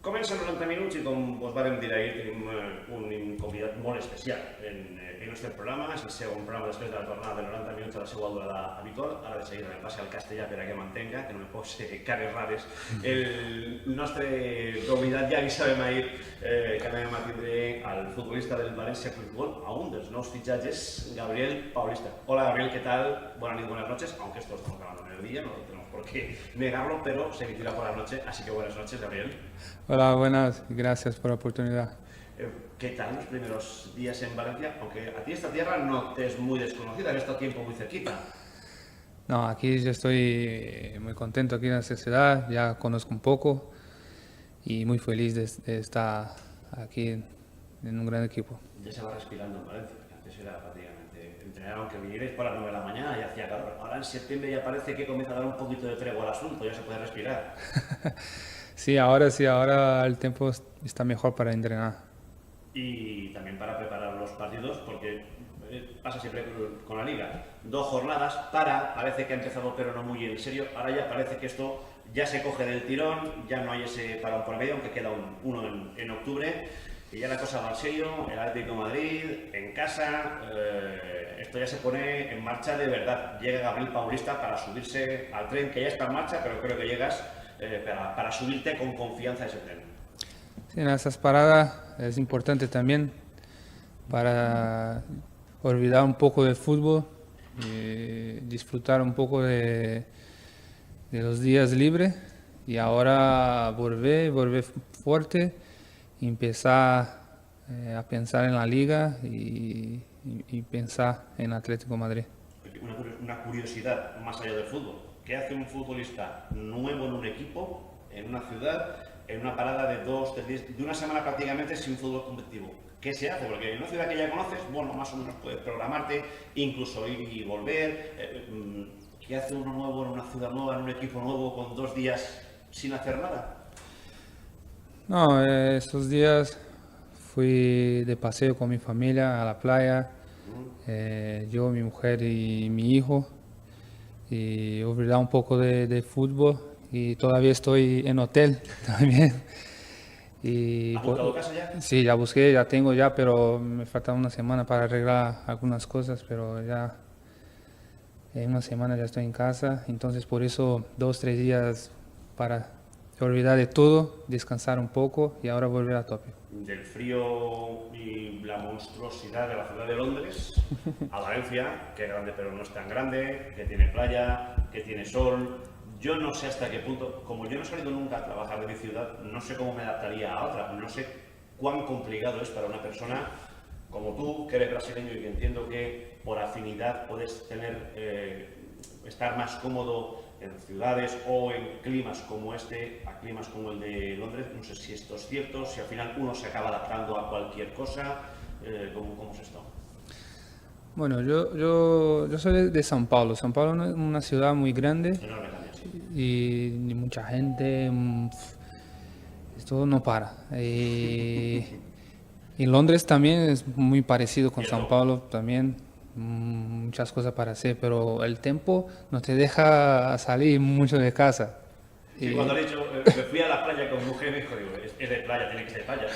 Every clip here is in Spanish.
Comencen 90 minuts i com us vàrem dir ahir tenim un convidat molt especial en el nostre programa. És el segon programa després de la tornada de 90 minuts a la seva durada habitual. Ara de seguida me passi al castellà per a que m'entenga, que no me posi cares rares. El nostre convidat ja avisàvem ahir que anàvem a tindre al futbolista del València Futbol, a un dels nous fitxatges, Gabriel Paulista. Hola Gabriel, ¿qué tal? Buenas noches, aunque esto estamos grabando en el día, no tenemos por qué negarlo, pero se emitirá por la noche, así que buenas noches Gabriel. Hola, buenas, gracias por la oportunidad. ¿Qué tal los primeros días en Valencia? Aunque a ti esta tierra no te es muy desconocida, has estado tiempo muy cerquita. No, aquí yo estoy muy contento aquí en esta ciudad, ya conozco un poco y muy feliz de estar aquí en un gran equipo. Ya se va respirando en Valencia, que antes era prácticamente entrenar aunque vinierais por las 9 de la mañana y hacía calor. Ahora en septiembre ya parece que comienza a dar un poquito de tregua al asunto, ya se puede respirar. Sí, ahora el tiempo está mejor para entrenar. Y también para preparar los partidos, porque pasa siempre con la liga. 2 jornadas, parece que ha empezado pero no muy en serio, ahora ya parece que esto ya se coge del tirón, ya no hay ese parón por medio, aunque queda uno en octubre, y ya la cosa va en serio, el Atlético de Madrid, en casa, esto ya se pone en marcha de verdad. Llega Gabriel Paulista para subirse al tren que ya está en marcha, pero creo que llegas para subirte con confianza a ese tren. Sí, en esas paradas es importante también para olvidar un poco del fútbol y disfrutar un poco de los días libres y ahora volver fuerte y empezar a pensar en la liga y pensar en Atlético de Madrid. Una curiosidad más allá del fútbol. ¿Qué hace un futbolista nuevo en un equipo, en una ciudad, en una parada de 2, 3 días, de una semana prácticamente sin fútbol competitivo? ¿Qué se hace? Porque en una ciudad que ya conoces, bueno, más o menos puedes programarte, incluso ir y volver. ¿Qué hace uno nuevo en una ciudad nueva, en un equipo nuevo, con 2 días sin hacer nada? No, esos días fui de paseo con mi familia a la playa, yo, mi mujer y mi hijo, y olvidar un poco de fútbol y todavía estoy en hotel también. Y ¿Has buscado casa ya? sí, ya busqué, ya tengo ya, pero me falta una semana para arreglar algunas cosas, pero ya en una semana ya estoy en casa, entonces por eso 2, 3 días para olvidar de todo, descansar un poco y ahora volver a tope. Del frío y la monstruosidad de la ciudad de Londres a Valencia, que es grande pero no es tan grande, que tiene playa, que tiene sol. Yo no sé hasta qué punto, como yo no he salido nunca a trabajar de mi ciudad, no sé cómo me adaptaría a otra, no sé cuán complicado es para una persona como tú, que eres brasileño y que entiendo que por afinidad puedes estar más cómodo en ciudades o en climas como este, a climas como el de Londres. No sé si esto es cierto, si al final uno se acaba adaptando a cualquier cosa. ¿Cómo es esto? Bueno, yo soy de São Paulo. São Paulo es una ciudad muy grande Enorme también, sí. y mucha gente, esto no para. Y Londres también es muy parecido con São Paulo también, muchas cosas para hacer, pero el tiempo no te deja salir mucho de casa. Sí, Y- cuando he dicho, me fui a la playa con mujer, me dijo, digo, es de playa, tiene que ser de playa.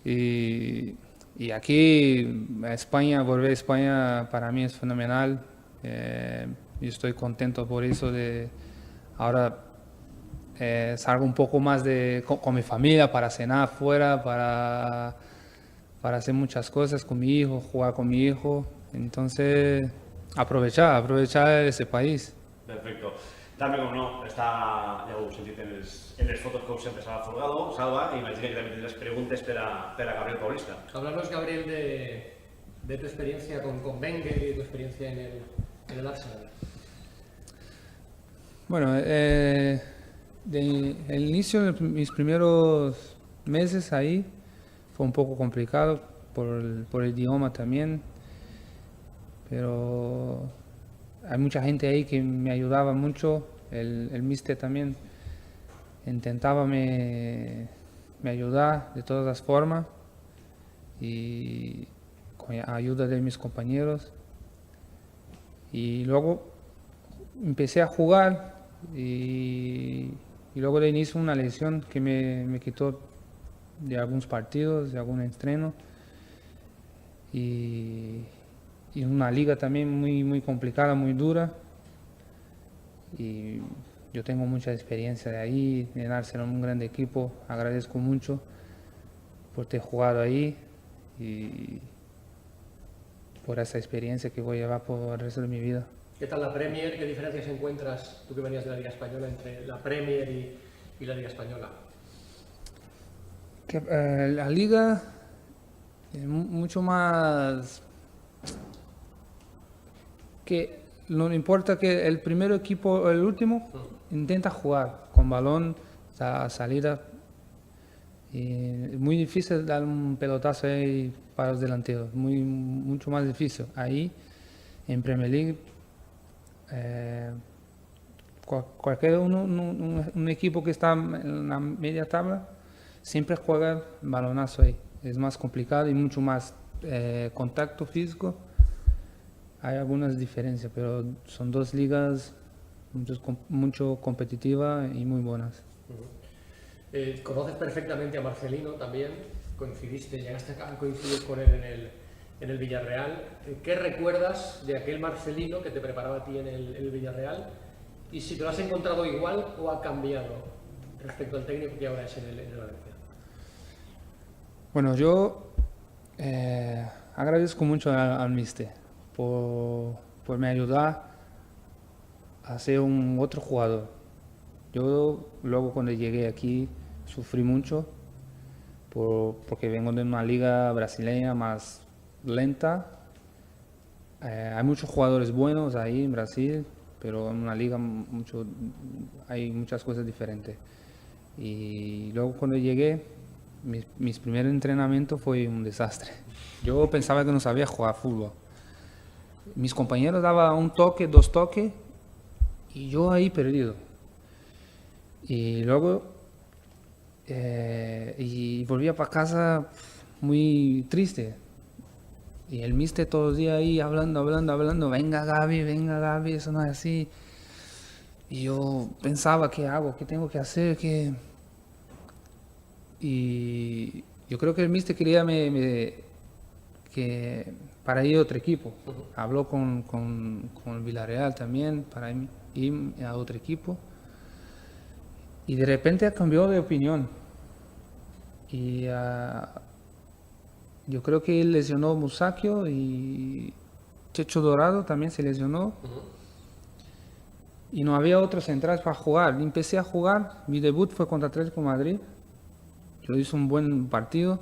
Y Sí, y aquí a España, volver a España para mí es fenomenal. Yo estoy contento por eso de ahora salgo un poco más con mi familia para cenar afuera, para hacer muchas cosas con mi hijo, jugar con mi hijo. Entonces, aprovechar ese país. Perfecto. També, com no, ja ho heu sentit en les fotos que us sempre Salva Folgado. Salva, imagina que també tindràs preguntes per a Gabriel Paulista. Háblanos, Gabriel, de tu experiencia con Wenger y tu experiencia en el Arsenal. Bueno, el inicio de mis primeros meses ahí fue un poco complicado por el idioma también, pero hay mucha gente ahí que me ayudaba mucho, el mister también intentaba me ayudar de todas las formas y con la ayuda de mis compañeros. Y luego empecé a jugar y y luego de inicio una lesión que me quitó de algunos partidos, de algún entreno, y una liga también muy complicada, muy dura, y yo tengo mucha experiencia de ahí, en Arsenal, un gran equipo, agradezco mucho por ter jugado ahí y por esa experiencia que voy a llevar por el resto de mi vida. ¿Qué tal la Premier? ¿Qué diferencias encuentras, tú que venías de la Liga Española, entre la Premier y la Liga Española? La liga es mucho más que no importa que el primer equipo o el último intenta jugar con balón, salida. Y es muy difícil dar un pelotazo ahí para los delanteros, mucho más difícil. Ahí en Premier League cualquier un equipo que está en la media tabla siempre juega balonazo ahí. Es más complicado y mucho más contacto físico. Hay algunas diferencias, pero son dos ligas mucho competitivas y muy buenas. Conoces perfectamente a Marcelino también, llegaste a coincidir con él en el Villarreal. ¿Qué recuerdas de aquel Marcelino que te preparaba a ti en el Villarreal? Y si te lo has encontrado igual o ha cambiado respecto al técnico que ahora es en el Valencia. Bueno, yo agradezco mucho al míster por me ayudar a ser un otro jugador. Yo luego cuando llegué aquí sufrí mucho porque vengo de una liga brasileña más lenta. Hay muchos jugadores buenos ahí en Brasil, pero en una liga hay muchas cosas diferentes. Y luego cuando llegué, mis primeros entrenamientos fue un desastre. Yo pensaba que no sabía jugar fútbol. Mis compañeros daban un toque, dos toques, y yo ahí perdido. Y luego y volvía para casa muy triste. Y el míster todos los días ahí hablando, venga Gaby, eso no es así. Y yo pensaba, ¿qué hago? ¿Qué tengo que hacer? Y yo creo que el míster quería que para ir a otro equipo. Habló con el Villarreal también para ir a otro equipo. Y de repente cambió de opinión. Y yo creo que él lesionó Musacchio y Checho Dorado también se lesionó. Y no había otros centrales para jugar. Empecé a jugar. Mi debut fue contra Atlético de Madrid. Yo hice un buen partido.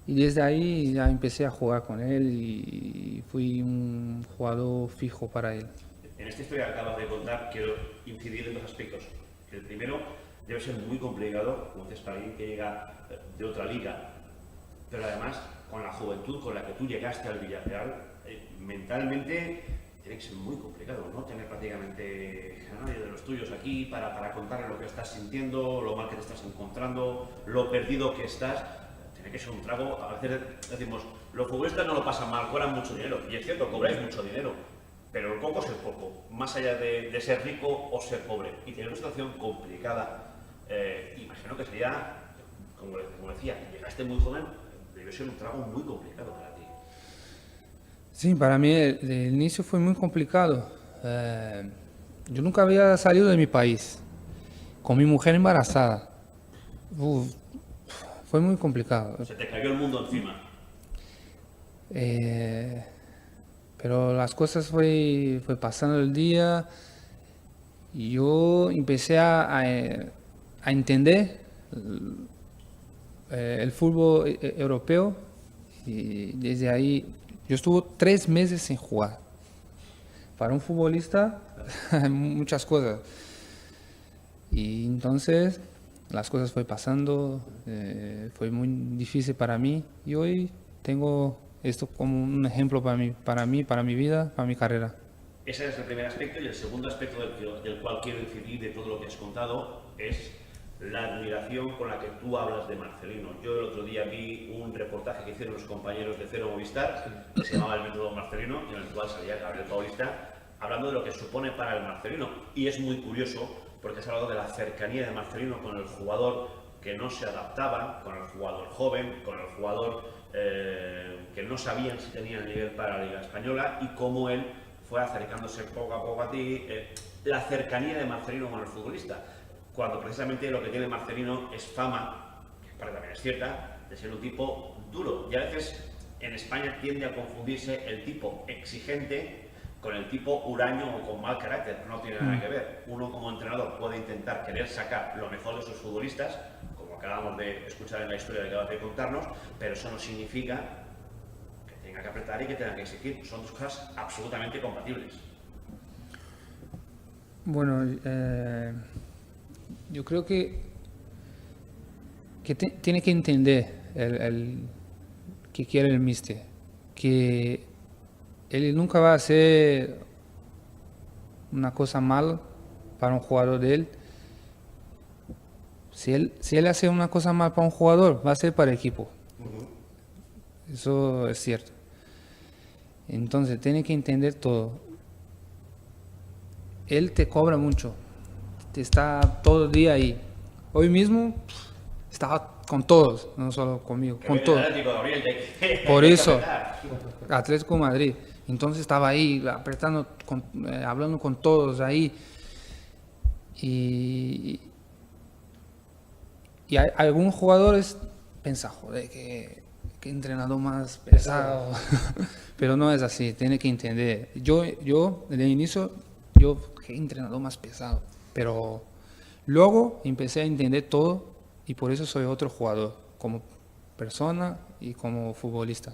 Y desde ahí ya empecé a jugar con él y fui un jugador fijo para él. En esta historia que acabas de contar, quiero incidir en dos aspectos. El primero, debe ser muy complicado, como dices, para alguien que llega de otra liga, pero además con la juventud con la que tú llegaste al Villarreal, mentalmente tiene que ser muy complicado, ¿no? Tener prácticamente a nadie de los tuyos aquí para contarle lo que estás sintiendo, lo mal que te estás encontrando, lo perdido que estás. Tiene que ser un trago. A veces decimos, los futbolistas no lo pasan mal, cobran mucho dinero, y es cierto, cobráis mucho dinero. Pero el poco es el poco, más allá de ser rico o ser pobre. Y tener una situación complicada, imagino que sería, como decía, llegaste muy joven, debe ser un trago muy complicado para ti. Sí, para mí el inicio fue muy complicado. Yo nunca había salido de mi país, con mi mujer embarazada. Fue muy complicado. Se te cayó el mundo encima. Pero las cosas fue pasando el día y yo empecé a entender el fútbol europeo y desde ahí yo estuve 3 meses sin jugar. Para un futbolista hay muchas cosas. Y entonces las cosas fue pasando, fue muy difícil para mí y hoy tengo esto como un ejemplo para mi vida, para mi carrera. Ese es el primer aspecto, y el segundo aspecto del cual quiero incidir de todo lo que has contado es la admiración con la que tú hablas de Marcelino. Yo el otro día vi un reportaje que hicieron los compañeros de Cero Movistar, que se llamaba El método Marcelino, en el cual salía Gabriel Paulista, hablando de lo que supone para el Marcelino. Y es muy curioso porque has hablado de la cercanía de Marcelino con el jugador que no se adaptaba, con el jugador joven, con el jugador que no sabían si tenían nivel para la Liga Española, y cómo él fue acercándose poco a poco a ti. La cercanía de Marcelino con el futbolista, cuando precisamente lo que tiene Marcelino es fama, que para también es cierta, de ser un tipo duro. Y a veces en España tiende a confundirse el tipo exigente con el tipo huraño o con mal carácter. No tiene nada que ver. Uno como entrenador puede intentar querer sacar lo mejor de sus futbolistas, como acabamos de escuchar en la historia que acabas de contarnos, pero eso no significa que tenga que apretar y que tenga que exigir. Son dos cosas absolutamente compatibles. Bueno, yo creo que tiene que entender el que quiere el míster, que él nunca va a hacer una cosa mal para un jugador de él. Si él hace una cosa mal para un jugador, va a ser para el equipo. Eso es cierto. Entonces, tiene que entender todo. Él te cobra mucho. Te está todo el día ahí. Hoy mismo estaba con todos, no solo conmigo, con todos. Por eso, Atlético de Madrid. Entonces estaba ahí apretando, hablando con todos ahí. Y hay algunos jugadores piensan, joder, que entrenador más pesado. Pero no es así, tiene que entender. Yo desde el inicio, qué entrenador más pesado. Pero luego empecé a entender todo y por eso soy otro jugador, como persona y como futbolista.